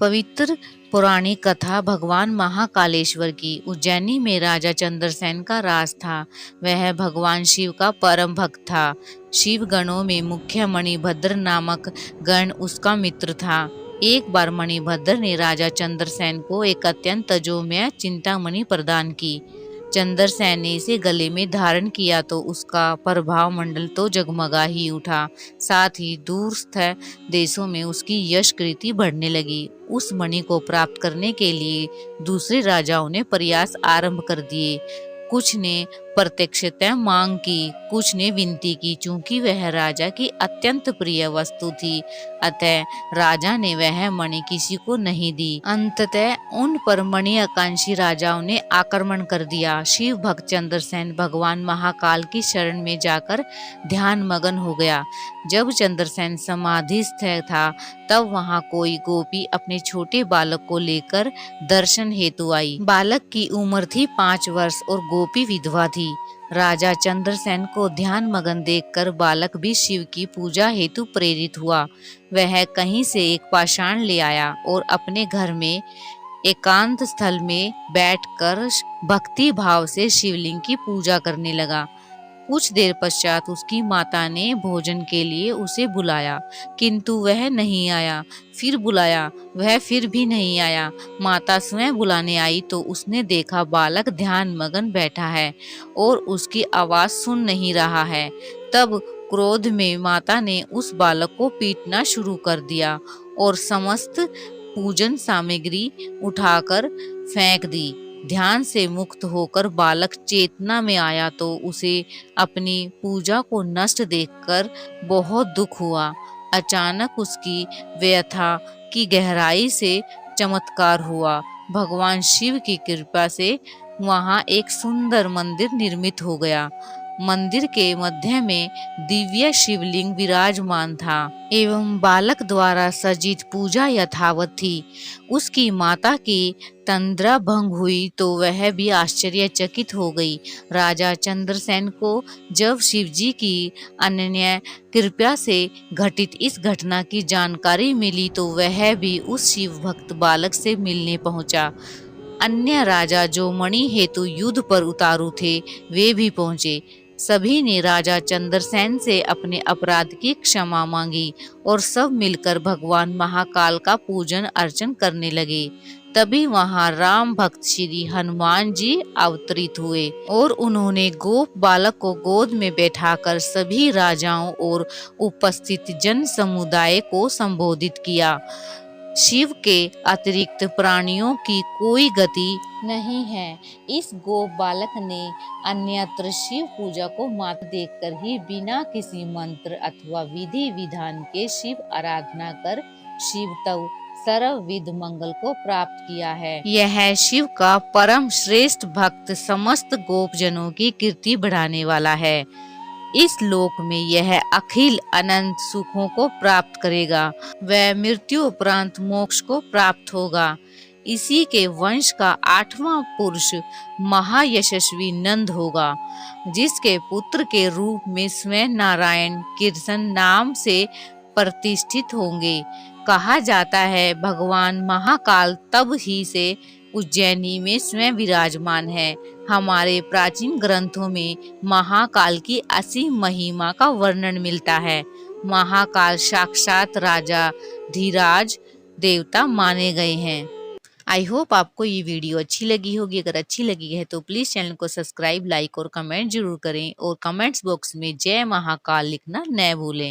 पवित्र पौराणिक कथा भगवान महाकालेश्वर की। उज्जैनी में राजा चंद्रसेन का राज था। वह भगवान शिव का परम भक्त था। शिव गणों में मुख्य मणिभद्र नामक गण उसका मित्र था। एक बार मणिभद्र ने राजा चंद्रसेन को एक अत्यंत तेजोमय चिंतामणि प्रदान की। चंद्रसेन ने इसे गले में धारण किया तो उसका प्रभाव मंडल तो जगमगा ही उठा, साथ ही दूरस्थ देशों में उसकी यश कीर्ति बढ़ने लगी। उस मणि को प्राप्त करने के लिए दूसरे राजाओं ने प्रयास आरंभ कर दिए। कुछ ने प्रत्यक्षतः मांग की, कुछ ने विनती की। चूंकि वह राजा की अत्यंत प्रिय वस्तु थी, अतः राजा ने वह मणि किसी को नहीं दी। अंततः उन पर मणि आकांक्षी राजाओं ने आक्रमण कर दिया। शिव भक्त चंद्रसेन भगवान महाकाल की शरण में जाकर ध्यान मगन हो गया। जब चंद्रसेन समाधिस्थ था, तब वहां कोई गोपी अपने छोटे बालक को लेकर दर्शन हेतु आई। बालक की उम्र थी 5 वर्ष और गोपी विधवा थी। राजा चंद्रसेन को ध्यान मगन देखकर बालक भी शिव की पूजा हेतु प्रेरित हुआ। वह कहीं से एक पाषाण ले आया और अपने घर में एकांत स्थल में बैठकर भक्ति भाव से शिवलिंग की पूजा करने लगा। कुछ देर पश्चात उसकी माता ने भोजन के लिए उसे बुलाया, किंतु वह नहीं आया। फिर बुलाया, वह फिर भी नहीं आया। माता स्वयं बुलाने आई तो उसने देखा बालक ध्यान मगन बैठा है और उसकी आवाज सुन नहीं रहा है। तब क्रोध में माता ने उस बालक को पीटना शुरू कर दिया और समस्त पूजन सामग्री उठाकर फेंक दी। ध्यान से मुक्त होकर बालक चेतना में आया तो उसे अपनी पूजा को नष्ट देखकर बहुत दुख हुआ। अचानक उसकी व्यथा की गहराई से चमत्कार हुआ। भगवान शिव की कृपा से वहां एक सुंदर मंदिर निर्मित हो गया। मंदिर के मध्य में दिव्य शिवलिंग विराजमान था एवं बालक द्वारा सज्जित पूजा यथावत थी। उसकी माता की तंद्रा भंग हुई तो वह भी आश्चर्यचकित हो गई। राजा चंद्रसेन को जब शिवजी की अनन्य कृपा से घटित इस घटना की जानकारी मिली तो वह भी उस शिव भक्त बालक से मिलने पहुंचा। अन्य राजा जो मणि हेतु युद्ध पर उतारू थे, वे भी पहुंचे। सभी ने राजा चंद्रसेन से अपने अपराध की क्षमा मांगी और सब मिलकर भगवान महाकाल का पूजन अर्चन करने लगे। तभी वहां राम भक्त श्री हनुमान जी अवतरित हुए और उन्होंने गोप बालक को गोद में बैठाकर सभी राजाओं और उपस्थित जन समुदाय को संबोधित किया। शिव के अतिरिक्त प्राणियों की कोई गति नहीं है। इस गोप बालक ने अन्यत्र शिव पूजा को मात देखकर ही बिना किसी मंत्र अथवा विधि विधान के शिव आराधना कर शिव तव सर्वविध मंगल को प्राप्त किया है। यह शिव का परम श्रेष्ठ भक्त समस्त गोपजनों की कीर्ति बढ़ाने वाला है। इस लोक में यह अखिल अनंत सुखों को प्राप्त करेगा। वह मृत्यु उपरांत मोक्ष को प्राप्त होगा। इसी के वंश का 8वां पुरुष महायशस्वी नंद होगा, जिसके पुत्र के रूप में स्वयं नारायण कृष्ण नाम से प्रतिष्ठित होंगे। कहा जाता है भगवान महाकाल तब ही से उज्जैनी में स्वयं विराजमान है। हमारे प्राचीन ग्रंथों में महाकाल की असीम महिमा का वर्णन मिलता है। महाकाल साक्षात राजा धीराज देवता माने गए हैं। आई होप आपको ये वीडियो अच्छी लगी होगी। अगर अच्छी लगी है तो प्लीज चैनल को सब्सक्राइब, लाइक और कमेंट जरूर करें और कमेंट्स बॉक्स में जय महाकाल लिखना न भूलें।